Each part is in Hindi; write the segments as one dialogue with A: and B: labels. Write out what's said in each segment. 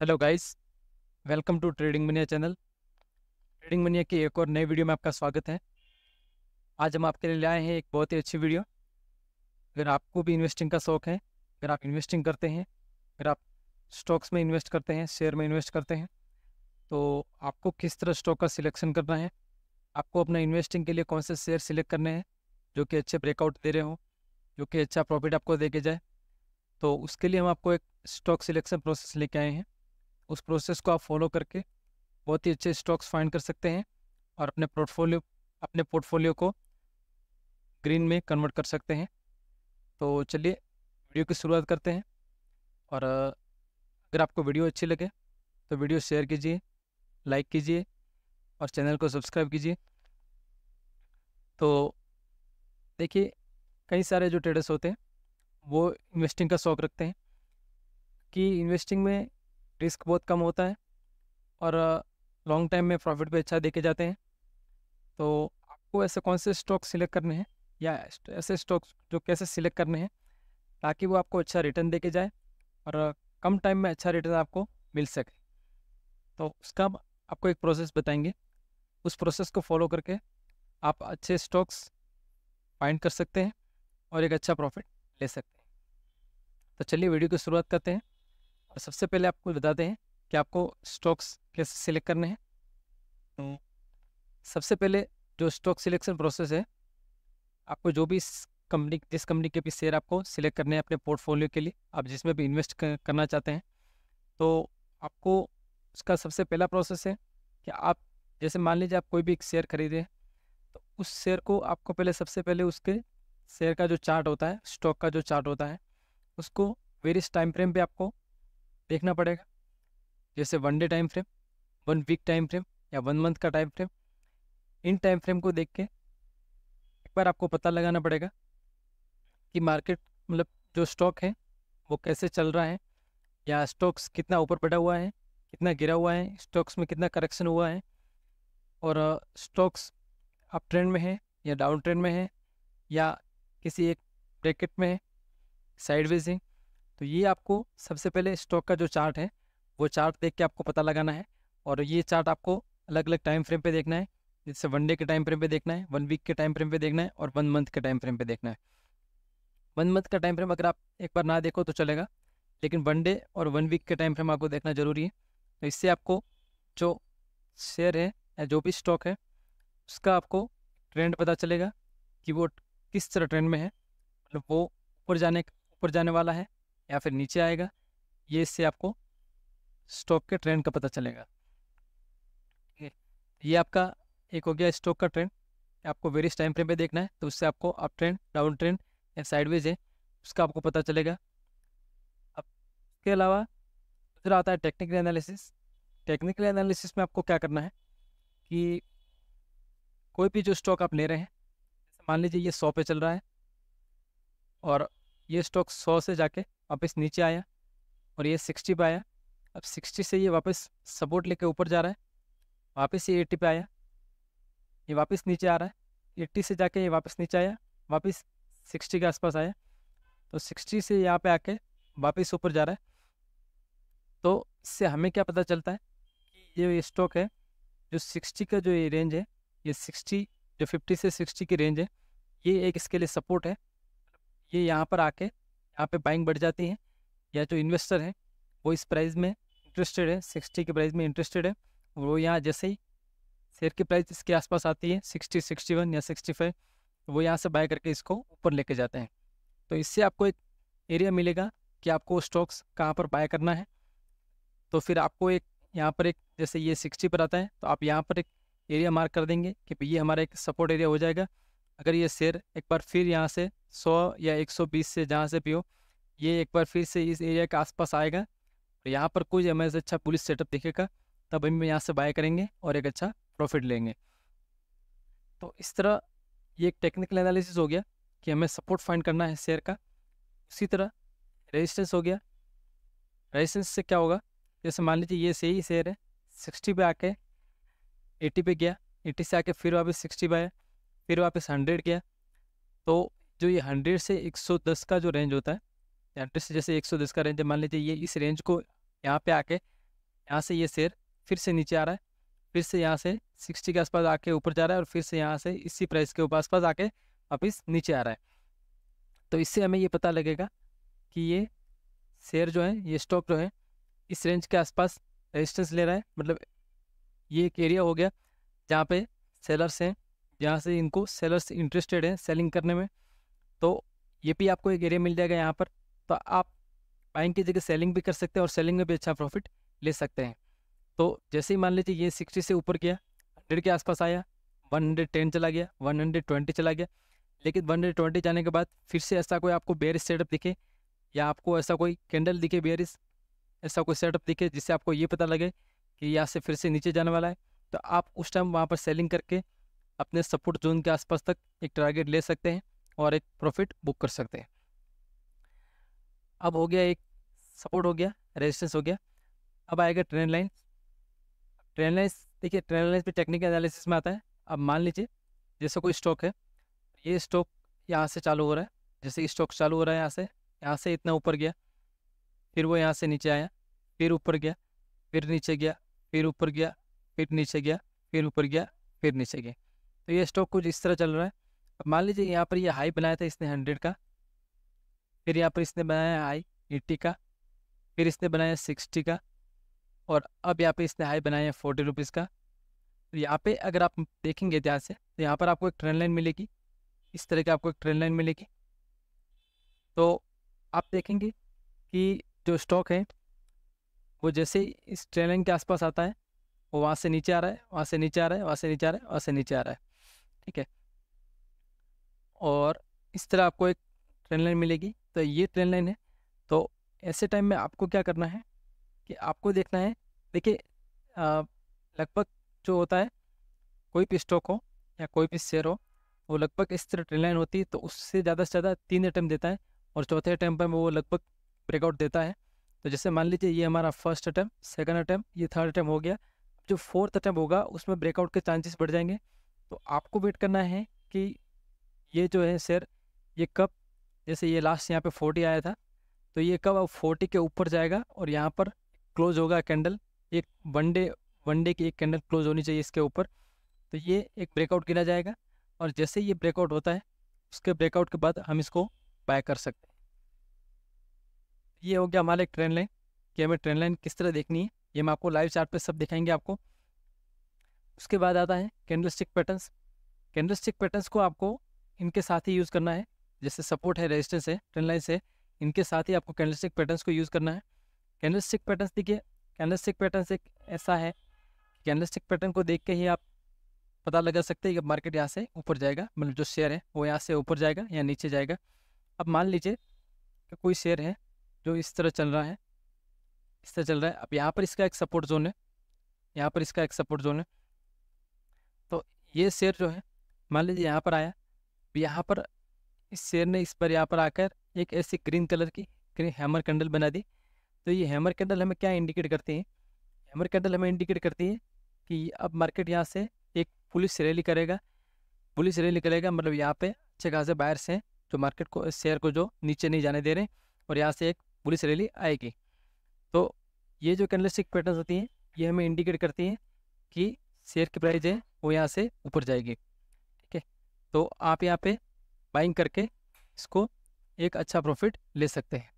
A: Hello guys, welcome to trading mania channel. Trading mania की एक और नई वीडियो में आपका स्वागत है। आज हम आपके लिए लाए हैं एक बहुत ही अच्छी वीडियो। अगर आपको भी इन्वेस्टिंग का शौक है, अगर आप इन्वेस्टिंग करते हैं, अगर आप स्टॉक्स में इन्वेस्ट करते हैं, शेयर में इन्वेस्ट करते हैं, तो आपको किस तरह स्टॉक का सिलेक्शन करना है, आपको अपना इन्वेस्टिंग के लिए कौन से शेयर सिलेक्ट करने हैं जो कि अच्छे ब्रेकआउट दे रहे हो, जो कि अच्छा प्रॉफिट आपको दे के जाए, तो उसके लिए हम आपको एक स्टॉक सिलेक्शन प्रोसेस लेके आए हैं। उस प्रोसेस को आप फॉलो करके बहुत ही अच्छे स्टॉक्स फाइंड कर सकते हैं और अपने पोर्टफोलियो को ग्रीन में कन्वर्ट कर सकते हैं। तो चलिए वीडियो की शुरुआत करते हैं। और अगर आपको वीडियो अच्छी लगे तो वीडियो शेयर कीजिए, लाइक कीजिए और चैनल को सब्सक्राइब कीजिए। तो देखिए, कई सारे जो ट्रेडर्स होते हैं वो इन्वेस्टिंग का शौक़ रखते हैं कि इन्वेस्टिंग में रिस्क बहुत कम होता है और लॉन्ग टाइम में प्रॉफिट भी अच्छा देके जाते हैं। तो आपको ऐसे कौन से स्टॉक सिलेक्ट करने हैं या ऐसे स्टॉक्स जो कैसे सिलेक्ट करने हैं ताकि वो आपको अच्छा रिटर्न देके जाए और कम टाइम में अच्छा रिटर्न आपको मिल सके। तो उसका हम आपको एक प्रोसेस बताएंगे। उस प्रोसेस को फॉलो करके आप अच्छे स्टॉक्स फाइंड कर सकते हैं और एक अच्छा प्रॉफिट ले सकते हैं। तो चलिए वीडियो की शुरुआत करते हैं और सबसे पहले आपको बताते हैं कि आपको स्टॉक्स कैसे सिलेक्ट करने हैं। तो सबसे पहले जो स्टॉक सिलेक्शन प्रोसेस है, आपको जो भी जिस कंपनी के भी शेयर आपको सिलेक्ट करने हैं अपने पोर्टफोलियो के लिए, आप जिसमें भी इन्वेस्ट करना चाहते हैं, तो आपको उसका सबसे पहला प्रोसेस है कि आप जैसे मान लीजिए आप कोई भी एक शेयर खरीदे हैं, तो उस शेयर को आपको सबसे पहले उसके शेयर का जो चार्ट होता है, स्टॉक का जो चार्ट होता है, उसको वेरियस टाइम फ्रेम पे आपको देखना पड़ेगा। जैसे 1 day time frame, 1 week time frame या 1 मंथ का टाइम फ्रेम। इन टाइम फ्रेम को देख के एक बार आपको पता लगाना पड़ेगा कि मार्केट जो स्टॉक है वो कैसे चल रहा है, या स्टॉक्स कितना ऊपर बढ़ा हुआ है, कितना गिरा हुआ है, स्टॉक्स में कितना करेक्शन हुआ है, और स्टॉक्स अप ट्रेंड में है या डाउन ट्रेंड में है या किसी एक ब्रैकेट में है, साइडवेज है। तो ये आपको सबसे पहले स्टॉक का जो चार्ट है वो चार्ट देख के आपको पता लगाना है। और ये चार्ट आपको अलग अलग टाइम फ्रेम पे देखना है। जैसे 1 डे के टाइम फ्रेम पे देखना है, 1 वीक के टाइम फ्रेम पे देखना है और 1 मंथ के टाइम फ्रेम पे देखना है। 1 मंथ का टाइम फ्रेम अगर आप एक बार ना देखो तो चलेगा, लेकिन 1 डे और 1 वीक के टाइम फ्रेम आपको देखना जरूरी है। तो इससे आपको जो शेयर है या जो भी स्टॉक है उसका आपको ट्रेंड पता चलेगा कि वो किस तरह ट्रेंड में है, वो ऊपर जाने वाला है या फिर नीचे आएगा। ये इससे आपको स्टॉक के ट्रेंड का पता चलेगा। ठीक है, ये आपका एक हो गया स्टॉक का ट्रेंड। आपको वेरियस टाइम फ्रेम पे देखना है, तो उससे आपको अप ट्रेंड, डाउन ट्रेंड या साइडवेज है उसका आपको पता चलेगा। अब इसके अलावा दूसरा आता है टेक्निकल एनालिसिस। टेक्निकल एनालिसिस में आपको क्या करना है कि कोई भी जो स्टॉक आप ले रहे हैं, जैसे मान लीजिए ये 100 पे चल रहा है और ये स्टॉक 100 से जाके वापस नीचे आया और ये 60 पे आया। अब 60 से ये वापस सपोर्ट लेके ऊपर जा रहा है, वापस ये 80 पे आया, ये वापस नीचे आ रहा है, 80 से जाके ये वापस नीचे आया, वापस 60 के आसपास आया, तो 60 से यहाँ पे आके वापस ऊपर जा रहा है। तो इससे हमें क्या पता चलता है कि ये स्टॉक है जो 60 का जो ये रेंज है, ये 60 जो 50 से 60 की रेंज है, ये एक इसके लिए सपोर्ट है। ये यहाँ पर आके यहाँ पे बाइंग बढ़ जाती है, या जो इन्वेस्टर है वो इस प्राइस में इंटरेस्टेड है, 60 के प्राइस में इंटरेस्टेड है, वो यहाँ जैसे ही शेयर की प्राइस इसके आसपास आती है 60, 61 या 65, वो यहाँ से बाय करके इसको ऊपर लेके जाते हैं। तो इससे आपको एक एरिया मिलेगा कि आपको स्टॉक्स कहाँ पर बाय करना है। तो फिर आपको एक यहाँ पर एक जैसे ये 60 पर आता है तो आप यहाँ पर एक एरिया मार्क कर देंगे कि भाई ये हमारा एक सपोर्ट एरिया हो जाएगा। अगर ये शेयर एक बार फिर यहाँ से 100 या 120 से जहाँ से भी हो, ये एक बार फिर से इस एरिया के आसपास आएगा और यहाँ पर कोई हमें से अच्छा पुलिस सेटअप दिखेगा, तब हम यहाँ से बाय करेंगे और एक अच्छा प्रॉफिट लेंगे। तो इस तरह ये एक टेक्निकल एनालिसिस हो गया कि हमें सपोर्ट फाइंड करना है शेयर का। उसी तरह रेजिस्टेंस हो गया। रेजिस्टेंस से क्या होगा, जैसे मान लीजिए ये सही शेयर है, 60 पे आके 80 पे गया, 80 से आके फिर वापस 60 पे आया, फिर वापस 100 गया। तो जो ये 100 से 110 का जो रेंज होता है, 100 से जैसे 110 का रेंज है, मान लीजिए ये इस रेंज को यहाँ पे आके यहाँ से ये शेयर फिर से नीचे आ रहा है, फिर से यहाँ से 60 के आसपास आके ऊपर जा रहा है और फिर से यहाँ से इसी प्राइस के आसपास आके वापस नीचे आ रहा है। तो इससे हमें ये पता लगेगा कि ये शेयर जो है, ये स्टॉक जो है, इस रेंज के आसपास रेजिस्टेंस ले रहा है। मतलब ये एक एरिया हो गया जहाँ पे सेलर्स हैं, जहाँ से इनको सेलर्स इंटरेस्टेड हैं सेलिंग करने में। तो ये भी आपको एक एरिया मिल जाएगा यहाँ पर। तो आप बाइंग की जगह सेलिंग भी कर सकते हैं और सेलिंग में भी अच्छा प्रॉफिट ले सकते हैं। तो जैसे ही मान लीजिए ये 60 से ऊपर गया, 100 के आसपास आया, 110 चला गया, 120 चला गया, लेकिन 120 जाने के बाद फिर से ऐसा कोई आपको बेयरिश सेटअप दिखे या आपको ऐसा कोई कैंडल दिखे बेयरिश, ऐसा कोई सेटअप दिखे जिससे आपको ये पता लगे कि यहाँ से फिर से नीचे जाने वाला है, तो आप उस टाइम वहाँ पर सेलिंग करके अपने सपोर्ट जोन के आसपास तक एक टारगेट ले सकते हैं और एक प्रॉफिट बुक कर सकते हैं। अब हो गया एक सपोर्ट, हो गया रेजिस्टेंस, हो गया। अब आएगा ट्रेंड लाइन। ट्रेंड लाइन, देखिए ट्रेंड लाइन भी टेक्निकल एनालिसिस में आता है। अब मान लीजिए जैसे कोई स्टॉक है, ये स्टॉक यहाँ से चालू हो रहा है, जैसे स्टॉक चालू हो रहा है यहाँ से इतना ऊपर गया, फिर वो यहाँ से नीचे आया, फिर ऊपर गया, फिर नीचे गया, फिर ऊपर गया, फिर नीचे गया, फिर ऊपर गया, फिर नीचे गया। तो ये स्टॉक कुछ इस तरह चल रहा है। अब मान लीजिए यहाँ पर ये हाई बनाया था इसने 100 का, फिर यहाँ पर इसने बनाया हाई 80 का, फिर इसने बनाया 60 का, और अब यहाँ पे इसने हाई बनाया 40 रुपीज़ का। तो यहाँ पे अगर आप देखेंगे ध्यान से तो यहाँ पर आपको एक ट्रेंड लाइन मिलेगी, इस तरह की आपको एक ट्रेंड लाइन मिलेगी। तो आप देखेंगे कि जो स्टॉक है वो जैसे ही इस ट्रेंड लाइन के आसपास आता है, वो वहाँ से नीचे आ रहा है, वहाँ से नीचे आ रहा है, वहाँ से नीचे आ रहा है, वहाँ से नीचे आ रहा है, ठीक है। और इस तरह आपको एक ट्रेंड लाइन मिलेगी। तो ये ट्रेंड लाइन है। तो ऐसे टाइम में आपको क्या करना है कि आपको देखना है, देखिए लगभग जो होता है, कोई भी स्टॉक हो या कोई भी शेयर हो, वो लगभग इस तरह ट्रेंड लाइन होती है। तो उससे ज़्यादा से ज़्यादा 3 अटैम्प्ट देता है और चौथे अटैम्प्ट पर वो लगभग ब्रेकआउट देता है। तो जैसे मान लीजिए ये हमारा फर्स्ट अटैम्प्ट, सेकंड अटैम्प्ट, ये थर्ड अटैम्प्ट हो गया। जो फोर्थ अटैम्प्ट होगा उसमें ब्रेकआउट के चांसेस बढ़ जाएंगे। तो आपको वेट करना है कि ये जो है शेयर, ये कब, जैसे ये लास्ट यहाँ पे 40 आया था, तो ये कब अब 40 के ऊपर जाएगा और यहाँ पर क्लोज होगा कैंडल, एक वन डे की एक कैंडल क्लोज होनी चाहिए इसके ऊपर। तो ये एक ब्रेकआउट गिना जाएगा और जैसे ये ब्रेकआउट होता है, उसके ब्रेकआउट के बाद हम इसको बाय कर सकते हैं। ये हो गया हमारा एक ट्रेंड लाइन, कि हमें ट्रेंड लाइन किस तरह देखनी है, ये हम आपको लाइव चार्ट पे सब दिखाएंगे आपको। उसके बाद आता है कैंडलस्टिक पैटर्न्स। कैंडलस्टिक पैटर्न्स को आपको इनके साथ ही यूज़ करना है, जैसे सपोर्ट है, रेजिस्टेंस है, ट्रेंड लाइन से, इनके साथ ही आपको कैंडलस्टिक पैटर्न्स को यूज़ करना है। कैंडलस्टिक पैटर्न्स देखिए, कैंडलस्टिक पैटर्न्स एक ऐसा है, कैंडलस्टिक पैटर्न को देख के ही आप पता लगा सकते हैं कि मार्केट यहाँ से ऊपर जाएगा, मतलब जो शेयर है वो यहाँ से ऊपर जाएगा या नीचे जाएगा। अब मान लीजिए कि कोई शेयर है जो इस तरह चल रहा है, इस तरह चल रहा है। अब यहाँ पर इसका एक सपोर्ट जोन है, यहाँ पर इसका एक सपोर्ट जोन है। तो ये शेयर जो है, मान लीजिए यहाँ पर आया, यहाँ पर इस शेयर ने इस पर यहाँ पर आकर एक ऐसी ग्रीन कलर की हैमर कैंडल बना दी। तो ये हैमर कैंडल हमें क्या इंडिकेट करती है? हैमर कैंडल हमें इंडिकेट करती है कि अब मार्केट यहाँ से एक पुलिस रैली करेगा। पुलिस रैली करेगा मतलब यहाँ पे अच्छे खासे बायर्स हैं जो मार्केट को, शेयर को जो नीचे नहीं जाने दे रहे, और यहाँ से एक पुलिस रैली आएगी। तो ये जो कैंडलस्टिक पैटर्न्स होती हैं, ये हमें इंडिकेट करती हैं कि शेयर की प्राइस है वो यहाँ से ऊपर जाएगी, ठीक है। तो आप यहाँ पे बाइंग करके इसको एक अच्छा प्रॉफिट ले सकते हैं।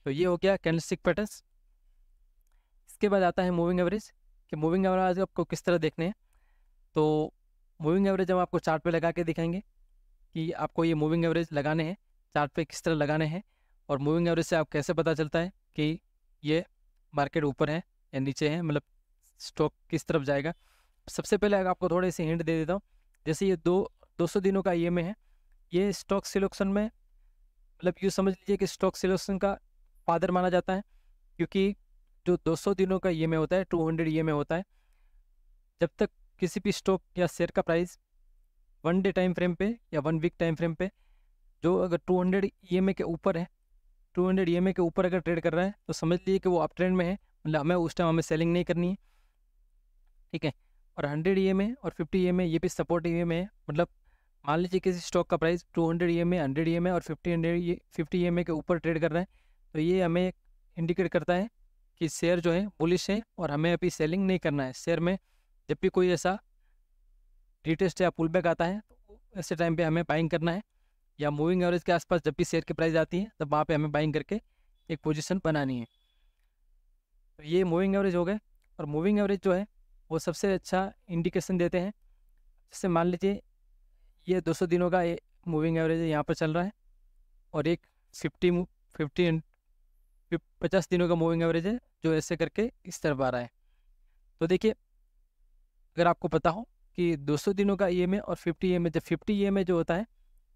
A: तो ये हो गया कैंडलस्टिक पैटर्न्स। इसके बाद आता है मूविंग एवरेज, कि मूविंग एवरेज आपको किस तरह देखने हैं। तो मूविंग एवरेज हम आपको चार्ट पे लगा के दिखाएंगे कि आपको ये मूविंग एवरेज लगाने हैं, चार्ट पे किस तरह लगाने हैं, और मूविंग एवरेज से आप कैसे पता चलता है कि ये मार्केट ऊपर है या नीचे है, मतलब स्टॉक किस तरफ जाएगा। सबसे पहले आपको थोड़ी सी हिंट दे देता हूँ। जैसे ये 200 दिनों का EMA है, ये स्टॉक सिलेक्शन में, मतलब यूँ समझ लीजिए कि स्टॉक सिलेक्शन का फादर माना जाता है, क्योंकि जो 200 दिनों का EMA होता है, 200 EMA होता है। जब तक किसी भी स्टॉक या शेयर का प्राइस 1 डे टाइम फ्रेम पे या 1 वीक टाइम फ्रेम पे जो अगर 200 EMA के ऊपर है, 200 EMA के ऊपर अगर ट्रेड कर रहा है, तो समझ लीजिए कि वो अप ट्रेंड में है, मतलब हमें उस टाइम हमें सेलिंग नहीं करनी है, ठीक है। और 100 EMA और 50 EMA ये भी सपोर्ट EMA है। मतलब मान लीजिए किसी स्टॉक का प्राइस 200 EMA, 100 EMA और 50 EMA के ऊपर ट्रेड कर रहा है, तो ये हमें इंडिकेट करता है कि शेयर जो है बुलिश है और हमें अभी सेलिंग नहीं करना है शेयर में। जब भी कोई ऐसा रिटेस्ट या पुल बैक आता है तो ऐसे टाइम पे हमें बाइंग करना है, या मूविंग एवरेज के आसपास जब भी शेयर की प्राइस आती है तब वहाँ पे हमें बाइंग करके एक पोजीशन बनानी है। तो ये मूविंग एवरेज हो गए। और मूविंग एवरेज जो है वो सबसे अच्छा इंडिकेशन देते हैं। जैसे मान लीजिए ये 200 दिनों का मूविंग एवरेज यहाँ पर चल रहा है, और एक 50 50 दिनों का मूविंग एवरेज है जो ऐसे करके इस तरफ आ रहा है। तो देखिए, अगर आपको पता हो कि 200 दिनों का ईएमए और 50 ईएमए, जब 50 ईएमए जो होता है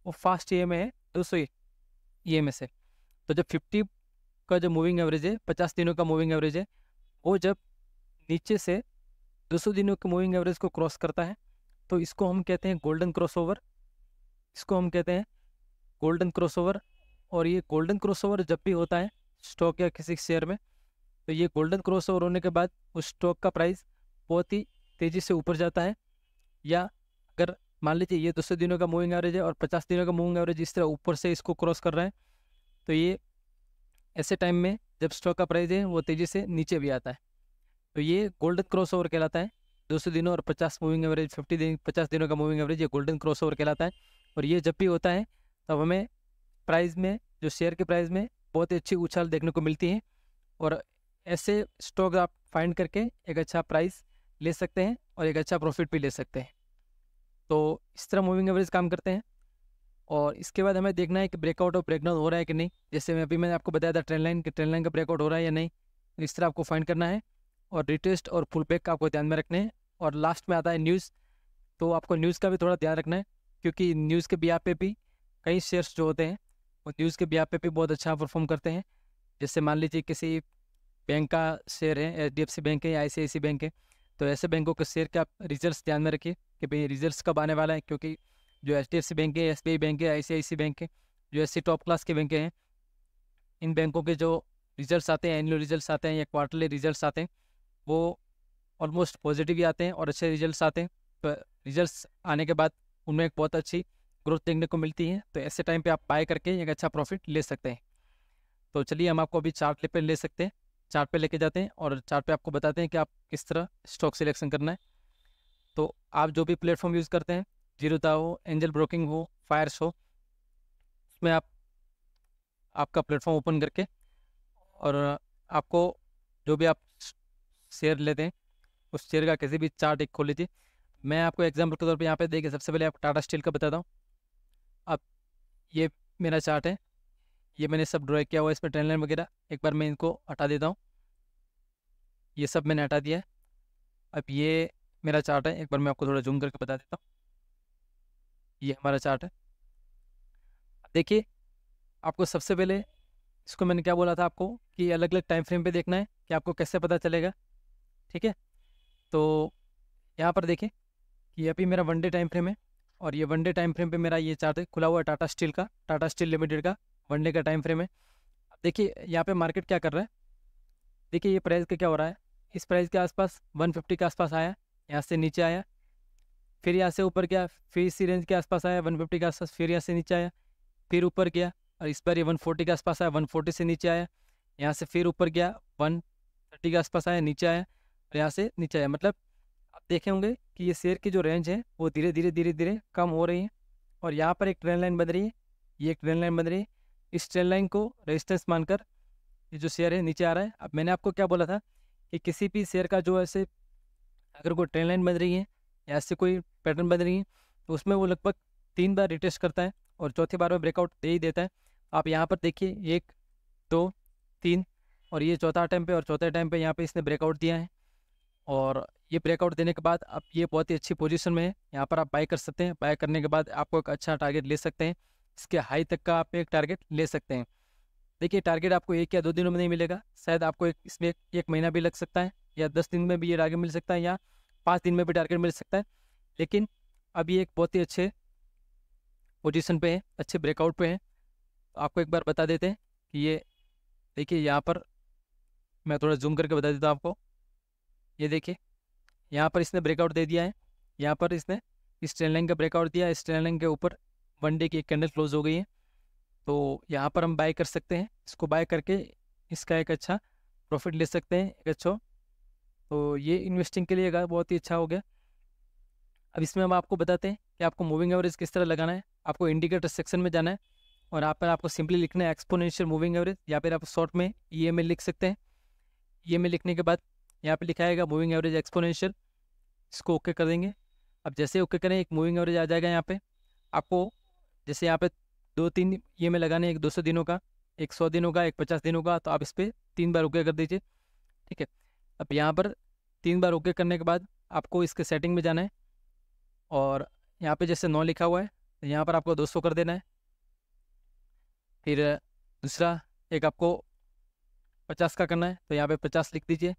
A: वो फास्ट ईएमए है 200 ईएमए से। तो जब 50 का जो मूविंग एवरेज है, 50 दिनों का मूविंग एवरेज है, वो जब नीचे से 200 दिनों के मूविंग एवरेज को क्रॉस करता है तो इसको हम कहते हैं गोल्डन क्रॉसओवर। इसको हम कहते हैं गोल्डन क्रॉसओवर। और ये गोल्डन क्रॉसओवर जब भी होता है स्टॉक या किसी शेयर में, तो ये गोल्डन क्रॉसओवर होने के बाद उस स्टॉक का प्राइस बहुत ही तेज़ी से ऊपर जाता है। या अगर मान लीजिए ये 200 दिनों का मूविंग एवरेज है और 50 दिनों का मूविंग एवरेज इस तरह ऊपर से इसको क्रॉस कर रहा है, तो ये ऐसे टाइम में जब स्टॉक का प्राइस है वो तेज़ी से नीचे भी आता है, तो ये गोल्डन क्रॉसओवर कहलाता है। 200 दिनों और 50 मूविंग एवरेज, 50 दिनों का मूविंग एवरेज, ये गोल्डन क्रॉसओवर कहलाता है। और ये जब भी होता है तब हमें प्राइस में, जो शेयर के प्राइस में बहुत ही अच्छी उछाल देखने को मिलती है, और ऐसे स्टॉक आप फाइंड करके एक अच्छा प्राइस ले सकते हैं और एक अच्छा प्रॉफिट भी ले सकते हैं। तो इस तरह मूविंग एवरेज काम करते हैं। और इसके बाद हमें देखना है कि ब्रेकआउट और ब्रेकडाउन हो रहा है कि नहीं। जैसे मैंने आपको बताया था ट्रेंड लाइन, कि ट्रेंड लाइन का ब्रेकआउट हो रहा है या नहीं, तो इस तरह आपको फाइंड करना है। और रिटेस्ट और पुल बैक आपको ध्यान में रखने हैं। और लास्ट में आता है न्यूज़, तो आपको न्यूज़ का भी थोड़ा ध्यान रखना है, क्योंकि न्यूज़ के बिहाफ पे भी कई शेयर्स जो होते हैं वो न्यूज़ के बिहाफ पे भी बहुत अच्छा परफॉर्म करते हैं। जैसे मान लीजिए किसी बैंक का शेयर है, HDFC बैंक है या ICICI बैंक है, तो ऐसे बैंकों के शेयर के आप रिजल्ट्स ध्यान में रखिए कि भाई रिजल्ट्स कब आने वाला है। क्योंकि जो HDFC बैंक है, SBI बैंक है, ICICI बैंक है, जो ऐसे टॉप क्लास के बैंक हैं, इन बैंकों के जो रिजल्ट्स आते हैं, एनुअल रिजल्ट्स आते हैं या क्वार्टरली रिजल्ट्स आते हैं, वो ऑलमोस्ट पॉजिटिव ही आते हैं और अच्छे रिजल्ट्स आते हैं। तो रिजल्ट्स आने के बाद उनमें एक बहुत अच्छी ग्रोथ देखने को मिलती है, तो ऐसे टाइम पे आप बाय करके एक अच्छा प्रॉफिट ले सकते हैं। तो चलिए हम आपको अभी चार्ट पे ले सकते हैं, चार्ट पे लेके जाते हैं और चार्ट पे आपको बताते हैं कि आप किस तरह स्टॉक सिलेक्शन करना है। तो आप जो भी प्लेटफॉर्म यूज़ करते हैं, जीरोधा हो, एंजल ब्रोकिंग हो, फायर्स हो, उसमें आप आपका प्लेटफॉर्म ओपन करके, और आपको जो भी आप शेयर लेते हैं उस शेयर का किसी भी चार्ट एक खोल लीजिए। मैं आपको एग्जांपल के तौर पे यहाँ पे देखिए, सबसे पहले आपको टाटा स्टील का बताता हूँ। अब ये मेरा चार्ट है, ये मैंने सब ड्रॉ किया हुआ है, इसमें ट्रेंड लाइन वगैरह। एक बार मैं इनको हटा देता हूँ, ये सब मैंने हटा दिया है। अब ये मेरा चार्ट है, एक बार मैं आपको थोड़ा जूम करके बता देता हूँ। ये हमारा चार्ट है। देखिए, आपको सबसे पहले इसको मैंने क्या बोला था आपको कि अलग अलग टाइम फ्रेम पे देखना है कि आपको कैसे पता चलेगा। ठीक है, तो यहाँ पर देखिए कि ये अभी मेरा 1 डे टाइम फ्रेम है, और ये 1 डे टाइम फ्रेम पे मेरा ये चार्ट है खुला हुआ है, टाटा स्टील का, टाटा स्टील लिमिटेड का 1 डे का टाइम फ्रेम है। अब देखिए यहाँ पे मार्केट क्या कर रहा है। देखिए ये प्राइस का क्या हो रहा है, इस प्राइस के आसपास 150 के आसपास आया, यहाँ से नीचे आया, फिर यहाँ से ऊपर गया, फिर इसी रेंज के आसपास आया 150 के आसपास, फिर यहाँ से नीचे आया, फिर ऊपर गया, और इस बार ये 140 के आसपास आया, 140 से नीचे आया, यहाँ से फिर ऊपर गया, 130 के आसपास आया, नीचे आया, और यहाँ से नीचे आया। मतलब आप देखे होंगे कि ये शेयर की जो रेंज है वो धीरे धीरे कम हो रही है। और यहाँ पर एक ट्रेंड लाइन बन रही है, ये एक ट्रेंड लाइन बन रही है। इस ट्रेंड लाइन को रेजिस्टेंस मानकर ये जो शेयर है नीचे आ रहा है। अब मैंने आपको क्या बोला था कि किसी भी शेयर का जो ऐसे अगर कोई ट्रेंड लाइन बन रही है या ऐसे कोई पैटर्न बन रही है, तो उसमें वो लगभग 3 बार रिटेस्ट करता है और चौथी बार में ब्रेकआउट दे ही देता है। आप यहाँ पर देखिए 1 2 3, और ये चौथा अटैम्प्ट पे, और चौथे अटैम्प्ट पे यहाँ पे इसने ब्रेकआउट दिया है। और ये ब्रेकआउट देने के बाद अब ये बहुत ही अच्छी पोजीशन में है, यहाँ पर आप बाय कर सकते हैं। बाय करने के बाद आपको एक अच्छा टारगेट ले सकते हैं, इसके हाई तक का आप एक टारगेट ले सकते हैं। देखिए टारगेट आपको 1 या 2 दिनों में नहीं मिलेगा, शायद आपको इसमें एक महीना भी लग सकता है, या 10 दिन में भी ये टारगेट मिल सकता है, या 5 दिन में भी टारगेट मिल सकता है। लेकिन अभी एक बहुत ही अच्छे पोजीशन पे है, अच्छे ब्रेकआउट पे है। तो आपको एक बार बता देते हैं कि ये देखिए, यहाँ पर मैं थोड़ा जूम करके बता देता हूँ आपको। ये देखिए यहाँ पर इसने ब्रेकआउट दे दिया है, यहाँ पर इसने इस ट्रेंड लाइन का ब्रेकआउट दिया है, इस ट्रेंड लाइन के ऊपर 1 डे की एक कैंडल क्लोज हो गई है। तो यहाँ पर हम बाय कर सकते हैं, इसको बाय करके इसका एक अच्छा प्रॉफिट ले सकते हैं एक अच्छा। तो ये इन्वेस्टिंग के लिए बहुत ही अच्छा हो गया। अब इसमें हम आपको बताते हैं कि आपको मूविंग एवरेज किस तरह लगाना है। आपको इंडिकेटर सेक्शन में जाना है और यहाँ पर आपको सिंपली लिखना है एक्सपोनेंशियल मूविंग एवरेज, या फिर आप शॉर्ट में EMA लिख सकते हैं। EMA लिखने के बाद यहाँ पे लिखा आएगा मूविंग एवरेज एक्सपोनेंशियल, इसको ओके कर देंगे। अब जैसे ओके करें एक मूविंग एवरेज आ जाएगा यहाँ पे। आपको जैसे यहाँ पे 2-3 EMA लगाने, एक 200 दिनों का, एक 100 दिनों का, एक 50 दिनों का, तो आप इस पर 3 बार ओके कर दीजिए। ठीक है, अब यहाँ पर 3 बार ओके करने के बाद आपको इसके सेटिंग में जाना है और यहाँ पे जैसे 9 लिखा हुआ है तो यहाँ पर आपको 200 कर देना है। फिर दूसरा एक आपको 50 का करना है तो यहाँ पे 50 लिख दीजिए।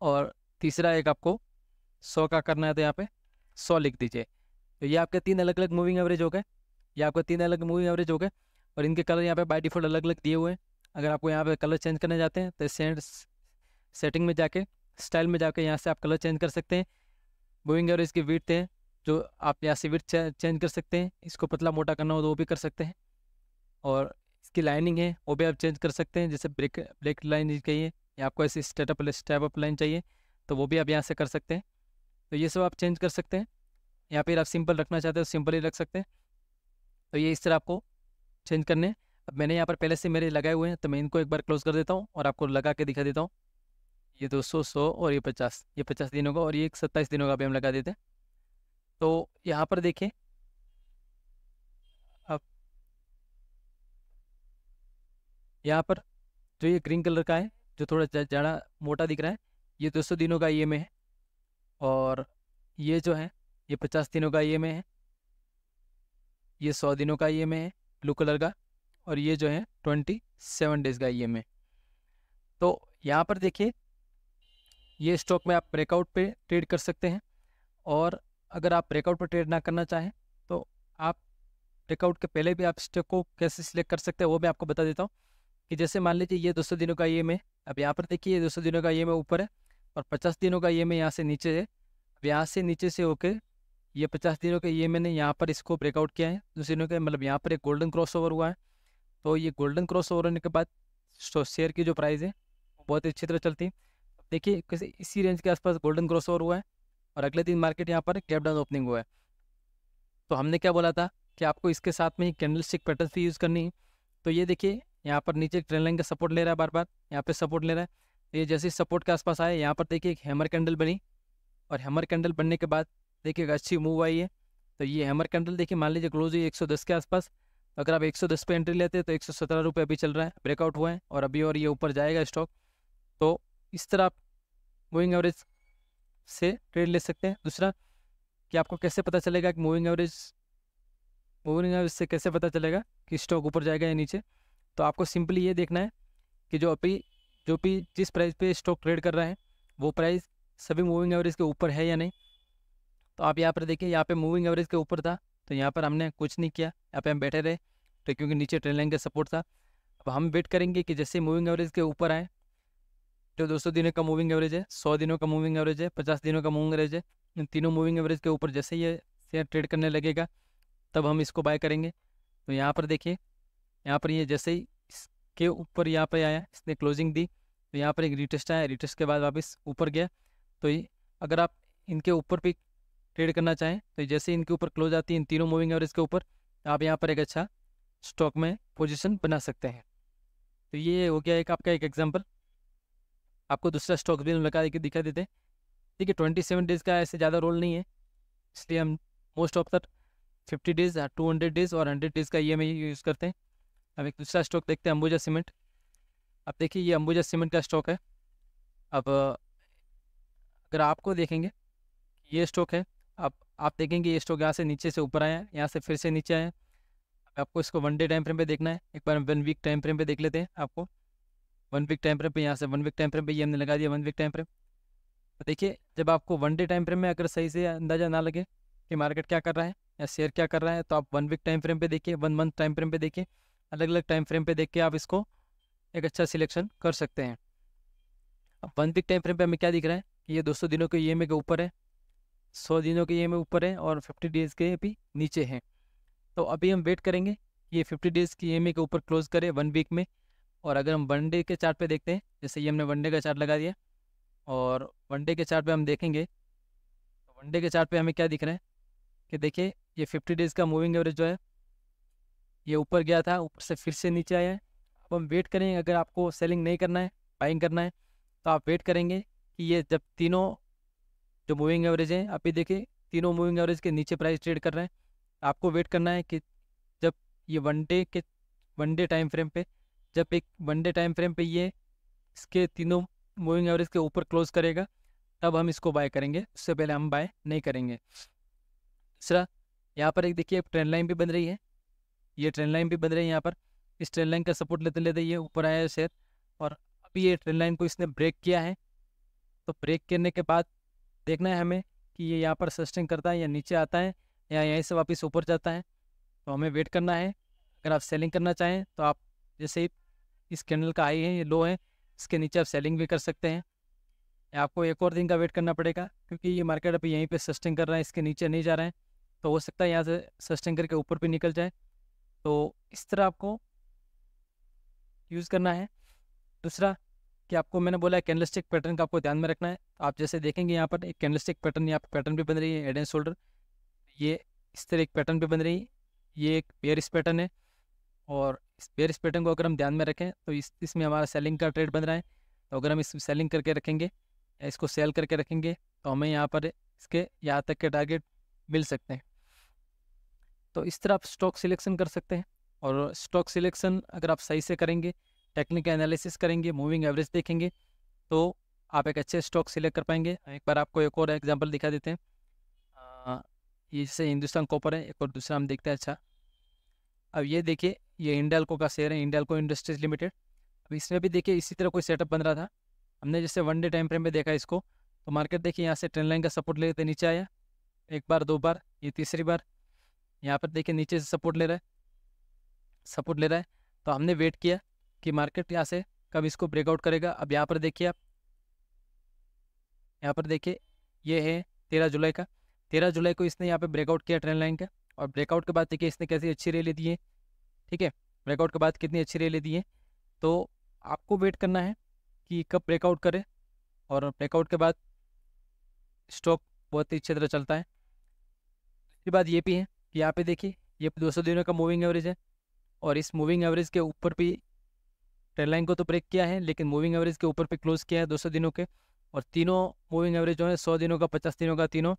A: और तीसरा एक आपको 100 का करना है तो यहाँ पे 100 लिख दीजिए। तो ये आपके 3 अलग अलग मूविंग एवरेज हो गए। ये आपके 3 अलग मूविंग एवरेज हो गए और इनके कलर यहाँ पे बाय डिफॉल्ट अलग अलग दिए हुए हैं। अगर आपको यहाँ पे कलर चेंज करने जाते हैं तो सेटिंग में जाके स्टाइल में जाके यहाँ से आप कलर चेंज कर सकते हैं। मूविंग एवरेज की विड्थ है जो आप यहाँ से विड्थ चेंज कर सकते हैं। इसको पतला मोटा करना हो तो वो भी कर सकते हैं। और इसकी लाइनिंग है वो भी आप चेंज कर सकते हैं, जैसे ब्रेक लाइन चाहिए या आपको ऐसी स्टेप अप लाइन चाहिए तो वो भी आप यहाँ से कर सकते हैं। तो ये सब आप चेंज कर सकते हैं। यहाँ पे आप सिंपल रखना चाहते हो सिंपल ही रख सकते हैं। तो ये इस तरह आपको चेंज करने हैं। अब मैंने यहाँ पर पहले से मेरे लगाए हुए हैं तो मैं इनको एक बार क्लोज कर देता हूँ और आपको लगा के दिखा देता हूँ। ये 200, 100 और ये 50, ये 50 दिनों का और ये 27 दिनों का भी हम लगा देते हैं। तो यहाँ पर देखें, अब यहाँ पर जो ये ग्रीन कलर का है जो थोड़ा ज़्यादा मोटा दिख रहा है, ये 200 दिनों का EMA है। और ये जो है ये 50 दिनों का EMA है। ये 100 दिनों का EMA है ब्लू कलर का। और ये जो है 27 डेज का EMA। तो यहाँ पर देखिए ये स्टॉक में आप ब्रेकआउट पे ट्रेड कर सकते हैं। और अगर आप ब्रेकआउट पर ट्रेड ना करना चाहें तो आप ब्रेकआउट के पहले भी आप स्टॉक को कैसे सिलेक्ट कर सकते हैं वो मैं आपको बता देता हूँ। कि जैसे मान लीजिए ये 200 दिनों का EMA, अब यहाँ पर देखिए ये 200 दिनों का EMA ऊपर है और 50 दिनों का EMA यहाँ से नीचे है। अब यहाँ से नीचे से होके ये 50 दिनों के EMA ने यहाँ पर इसको ब्रेकआउट किया है 200 दिनों के, मतलब यहाँ पर एक गोल्डन क्रॉस ओवर हुआ है। तो ये गोल्डन क्रॉस ओवर होने के बाद शेयर की जो प्राइस है वो बहुत अच्छी तरह चलती है। देखिए किसी इसी रेंज के आसपास गोल्डन क्रॉस ओवर हुआ है और अगले दिन मार्केट यहाँ पर गैप डाउन ओपनिंग हुआ है। तो हमने क्या बोला था कि आपको इसके साथ में ही कैंडल स्टिक पैटर्न भी यूज़ करनी है। तो ये देखिए यहाँ पर नीचे ट्रेंड लाइन का सपोर्ट ले रहा है, बार बार यहाँ पे सपोर्ट ले रहा है। तो ये जैसे सपोर्ट के आसपास आए यहाँ पर देखिए एक हैमर कैंडल बनी और हैमर कैंडल बनने के बाद देखिए एक अच्छी मूव आई है। तो ये हैमर कैंडल देखिए मान लीजिए क्लोज हुई 110 के आसपास। तो अगर आप 110 पे एंट्री लेते हैं तो 117 रुपये अभी चल रहा है, ब्रेकआउट हुआ है और अभी और ये ऊपर जाएगा स्टॉक। तो इस तरह आप मूविंग एवरेज से ट्रेड ले सकते हैं। दूसरा कि आपको कैसे पता चलेगा कि मूविंग एवरेज से कैसे पता चलेगा कि स्टॉक ऊपर जाएगा या नीचे। तो आपको सिंपली ये देखना है कि जो भी जिस प्राइस पे स्टॉक ट्रेड कर रहा है वो प्राइस सभी मूविंग एवरेज के ऊपर है या नहीं। तो आप यहाँ पर देखिए यहाँ पे मूविंग एवरेज के ऊपर था तो यहाँ पर हमने कुछ नहीं किया, यहाँ पे हम बैठे रहे तो क्योंकि नीचे ट्रेंड लाइन का सपोर्ट था। अब हम वेट करेंगे कि जैसे मूविंग एवरेज के ऊपर आए, जो 200 दिनों का मूविंग एवरेज है, 100 दिनों का मूविंग एवरेज है, 50 दिनों का मूविंग एवरेज है, इन तीनों मूविंग एवरेज के ऊपर जैसे ये शेयर ट्रेड करने लगेगा तब हम इसको बाय करेंगे। तो यहाँ पर देखिए यहाँ पर ये जैसे ही इसके ऊपर यहाँ पे आया, इसने क्लोजिंग दी तो यहाँ पर एक रिटेस्ट आया, रिटेस्ट के बाद वापस ऊपर गया। तो ये अगर आप इनके ऊपर भी ट्रेड करना चाहें तो जैसे इनके ऊपर क्लोज आती है इन तीनों मूविंग एवरेज के ऊपर, आप यहाँ पर एक अच्छा स्टॉक में पोजीशन बना सकते हैं। तो ये हो गया एक आपका एक एग्जांपल। आपको दूसरा स्टॉक भी हम लगा के दिखा देते हैं। ठीक है, 27 डेज़ का ऐसे ज़्यादा रोल नहीं है, इसलिए हम most of the 50 days, 200 days और 100 डेज़ का EMA यूज़ करते हैं। अब एक दूसरा स्टॉक देखते हैं, अंबुजा सीमेंट। अब देखिए ये अंबुजा सीमेंट का स्टॉक है। अब अगर आपको देखेंगे ये स्टॉक है, अब आप देखेंगे ये स्टॉक यहाँ से नीचे से ऊपर आया है, यहाँ से फिर से नीचे आया है। अब आपको इसको 1 डे टाइम फ्रेम पे देखना है, एक बार 1 वीक टाइम फ्रेम पे देख लेते हैं। आपको 1 वीक टाइम फ्रेम पे यहाँ से 1 वीक टाइम फ्रेम पे ये हमने लगा दिया 1 वीक टाइम फ्रेम। तो देखिए जब आपको 1 डे टाइम फ्रेम में अगर सही से अंदाज़ा ना लगे कि मार्केट क्या कर रहा है या शेयर क्या कर रहा है तो आप 1 वीक टाइम फ्रेम पे देखिए, 1 मंथ टाइम फ्रेम पे देखिए, अलग अलग टाइम फ्रेम पे देख के आप इसको एक अच्छा सिलेक्शन कर सकते हैं। अब 1 वीक टाइम फ्रेम पे हमें क्या दिख रहा है कि ये 200 दिनों के EMA के ऊपर है, 100 दिनों के EMA ऊपर है और 50 डेज़ के भी नीचे हैं। तो अभी हम वेट करेंगे ये 50 डेज़ की EMA के ऊपर क्लोज करे 1 वीक में, और अगर हम वनडे के चार्ट पे देखते हैं, जैसे ये हमने वनडे का चार्ट लगा दिया और वनडे के चार्ट पे हम देखेंगे, तो वनडे के चार्ट पे हमें क्या दिख रहा है कि देखिए ये 50 डेज़ का मूविंग एवरेज जो है ये ऊपर गया था, ऊपर से फिर से नीचे आया है। अब हम वेट करेंगे, अगर आपको सेलिंग नहीं करना है, बाइंग करना है, तो आप वेट करेंगे कि ये जब तीनों जो मूविंग एवरेज हैं, आप ये देखिए तीनों मूविंग एवरेज के नीचे प्राइस ट्रेड कर रहे हैं। आपको वेट करना है कि जब ये वनडे टाइम फ्रेम पे, जब एक वनडे टाइम फ्रेम पे ये इसके तीनों मूविंग एवरेज के ऊपर क्लोज करेगा, तब हम इसको बाय करेंगे, उससे पहले हम बाय नहीं करेंगे। दूसरा, यहाँ पर एक देखिए एक ट्रेंड लाइन भी बन रही है, ये ट्रेंड लाइन भी बन रही है यहाँ पर। इस ट्रेंड लाइन का सपोर्ट लेते लेते ये ऊपर आया है शेयर, और अभी ये ट्रेंड लाइन को इसने ब्रेक किया है। तो ब्रेक करने के बाद देखना है हमें कि ये यहाँ पर सस्टेन करता है या नीचे आता है या यहीं से वापस ऊपर जाता है, तो हमें वेट करना है। अगर आप सेलिंग करना चाहें तो आप जैसे ही इस कैंडल का हाई है, ये लो है, इसके नीचे आप सेलिंग भी कर सकते हैं। या आपको एक और दिन का वेट करना पड़ेगा, क्योंकि ये मार्केट अभी यहीं पे सस्टेन कर रहा है, इसके नीचे नहीं जा रहा है, तो हो सकता है यहाँ से सस्टेन करके ऊपर भी निकल जाए। तो इस तरह आपको यूज़ करना है। दूसरा कि आपको मैंने बोला है कैंडलस्टिक पैटर्न का आपको ध्यान में रखना है। तो आप जैसे देखेंगे यहाँ पर एक कैंडलस्टिक पैटर्न, यहाँ पर पैटर्न भी बन रही है हेड एंड शोल्डर, ये इस तरह एक पैटर्न भी बन रही है, ये एक बेयरिश पैटर्न है। और इस बेयरिश पैटर्न को अगर हम ध्यान में रखें तो इसमें हमारा सेलिंग का ट्रेड बन रहा है। तो अगर हम इस सेलिंग करके रखेंगे या इसको सेल करके रखेंगे, तो हमें यहाँ पर इसके यहाँ तक के टारगेट मिल सकते हैं। तो इस तरह आप स्टॉक सिलेक्शन कर सकते हैं। और स्टॉक सिलेक्शन अगर आप सही से करेंगे, टेक्निकल एनालिसिस करेंगे, मूविंग एवरेज देखेंगे, तो आप एक अच्छे स्टॉक सिलेक्ट कर पाएंगे। एक बार आपको एक और एग्जांपल दिखा देते हैं। ये जैसे हिंदुस्तान कॉपर है, एक और दूसरा हम देखते हैं। अच्छा, अब ये देखिए ये इंडेल्को का शेयर है, इंडेल्को इंडस्ट्रीज लिमिटेड। अब इसमें भी देखिए इसी तरह कोई सेटअप बन रहा था। हमने जैसे वनडे टाइम फ्रेम पे देखा इसको, तो मार्केट देखिए यहाँ से ट्रेंड लाइन का सपोर्ट लेते नीचे आया, एक बार, दो बार, ये तीसरी बार। यहाँ पर देखिए नीचे से सपोर्ट ले रहा है, सपोर्ट ले रहा है। तो हमने वेट किया कि मार्केट यहाँ से कब इसको ब्रेकआउट करेगा। अब यहाँ पर देखिए आप, यहाँ पर देखिए ये है 13 जुलाई का, 13 जुलाई को इसने यहाँ पे ब्रेकआउट किया ट्रेंड लाइन का। और ब्रेकआउट के बाद देखिए इसने कैसी अच्छी रैली दी है, ठीक है, ब्रेकआउट के बाद कितनी अच्छी रैली दी है। तो आपको वेट करना है कि कब ब्रेकआउट करे, और ब्रेकआउट के बाद स्टॉक बहुत ही अच्छी तरह चलता है। इसके बाद ये भी है कि यहाँ पे देखिए ये 200 दिनों का मूविंग एवरेज है, और इस मूविंग एवरेज के ऊपर भी ट्रेंड लाइन को तो ब्रेक किया है, लेकिन मूविंग एवरेज के ऊपर पे क्लोज किया है 200 दिनों के। और तीनों मूविंग एवरेज जो है 100 दिनों का, 50 दिनों का, तीनों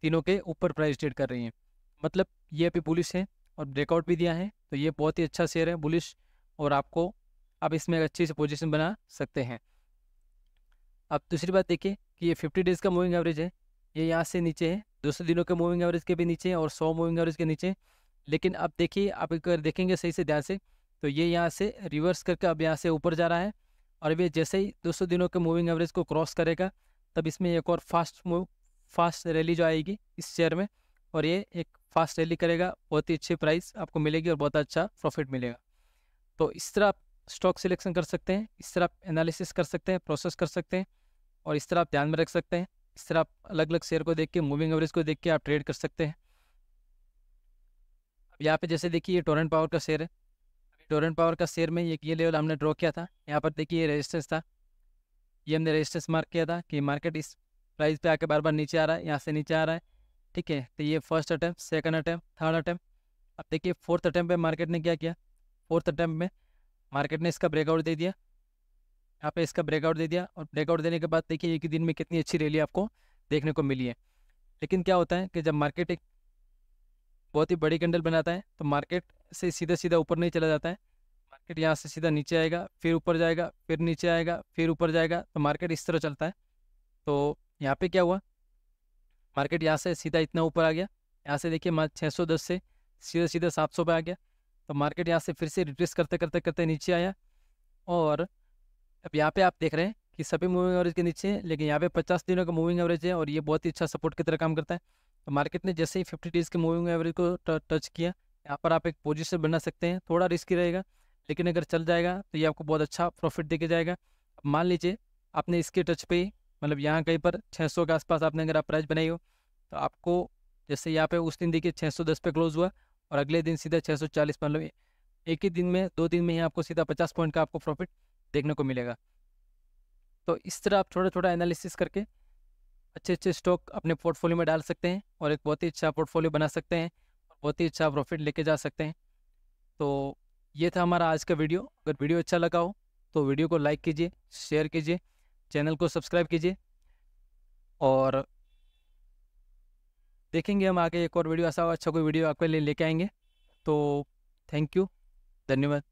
A: तीनों के ऊपर प्राइस ट्रेड कर रही हैं। मतलब ये अभी बुलिश है और ब्रेकआउट भी दिया है, तो ये बहुत ही अच्छा शेयर है, बुलिश। और आपको आप इसमें एक अच्छी सी पोजीशन बना सकते हैं। अब दूसरी बात देखिए कि ये 50 डेज़ का मूविंग एवरेज है, ये यहाँ से नीचे है, 200 दिनों के मूविंग एवरेज के भी नीचे है, और 100 मूविंग एवरेज के नीचे। लेकिन अब देखिए, आप अगर देखेंगे सही से ध्यान से, तो ये यहाँ से रिवर्स करके अब यहाँ से ऊपर जा रहा है। और अब ये जैसे ही 200 दिनों के मूविंग एवरेज को क्रॉस करेगा, तब इसमें एक और फास्ट रैली जो आएगी इस शेयर में, और ये एक फास्ट रैली करेगा, बहुत ही अच्छी प्राइस आपको मिलेगी और बहुत अच्छा प्रॉफिट मिलेगा। तो इस तरह आप स्टॉक सिलेक्शन कर सकते हैं, इस तरह आप एनालिसिस कर सकते हैं, प्रोसेस कर सकते हैं, और इस तरह आप ध्यान में रख सकते हैं। इस तरह आप अलग अलग शेयर को देख के, मूविंग एवरेज को देख के आप ट्रेड कर सकते हैं। अब यहाँ पे जैसे देखिए ये टोरेंट पावर का शेयर है, टोरेंट पावर का शेयर में ये लेवल हमने ड्रॉ किया था। यहाँ पर देखिए ये रेजिस्टेंस था, ये हमने रेजिस्टेंस मार्क किया था कि मार्केट इस प्राइस पे आके बार बार नीचे आ रहा है, यहाँ से नीचे आ रहा है, ठीक है। तो ये first attempt, second attempt, third attempt. अब देखिए फोर्थ अटैम्प्ट पे मार्केट ने क्या किया, फोर्थ अटैम्प्ट में मार्केट ने इसका ब्रेकआउट दे दिया, यहाँ पे इसका ब्रेकआउट दे दिया। और ब्रेकआउट देने के बाद देखिए एक ही दिन में कितनी अच्छी रैली आपको देखने को मिली है। लेकिन क्या होता है कि जब मार्केट एक बहुत ही बड़ी कैंडल बनाता है, तो मार्केट से सीधा सीधा ऊपर नहीं चला जाता है, मार्केट यहाँ से सीधा नीचे आएगा, फिर ऊपर जाएगा, फिर नीचे आएगा, फिर ऊपर जाएगा। तो मार्केट इस तरह चलता है। तो यहाँ पे क्या हुआ, मार्केट यहाँ से सीधा इतना ऊपर आ गया, यहाँ से देखिए 610 से सीधा सीधा 700 पे आ गया। तो मार्केट यहाँ से फिर से रिट्रेस करते करते करते नीचे आया। और अब यहाँ पे आप देख रहे हैं कि सभी मूविंग एवरेज के नीचे है, लेकिन यहाँ पे 50 दिनों का मूविंग एवरेज है, और ये बहुत ही अच्छा सपोर्ट की तरह काम करता है। तो मार्केट ने जैसे ही 50 डेज़ के मूविंग एवरेज को टच किया, यहाँ पर आप एक पोजीशन बना सकते हैं। थोड़ा रिस्की रहेगा, लेकिन अगर चल जाएगा तो ये आपको बहुत अच्छा प्रॉफिट देके जाएगा। अब मान लीजिए आपने इसके टच पे ही, मतलब यहाँ कहीं पर 600 के आसपास आपने अगर आप प्राइस बनाई हो, तो आपको जैसे यहाँ पे उस दिन देखिए 610 पे क्लोज हुआ, और अगले दिन सीधा 640, मतलब एक ही दिन में 2 दिन में ही आपको सीधा 50 पॉइंट का आपको प्रॉफिट देखने को मिलेगा। तो इस तरह आप थोड़ा थोड़ा एनालिसिस करके अच्छे अच्छे स्टॉक अपने पोर्टफोलियो में डाल सकते हैं और एक बहुत ही अच्छा पोर्टफोलियो बना सकते हैं और बहुत ही अच्छा प्रॉफिट लेके जा सकते हैं। तो ये था हमारा आज का वीडियो। अगर वीडियो अच्छा लगा हो तो वीडियो को लाइक कीजिए, शेयर कीजिए, चैनल को सब्सक्राइब कीजिए और देखेंगे हम आगे एक और वीडियो ऐसा अच्छा कोई वीडियो आपके लिए लेके आएंगे। तो थैंक यू, धन्यवाद।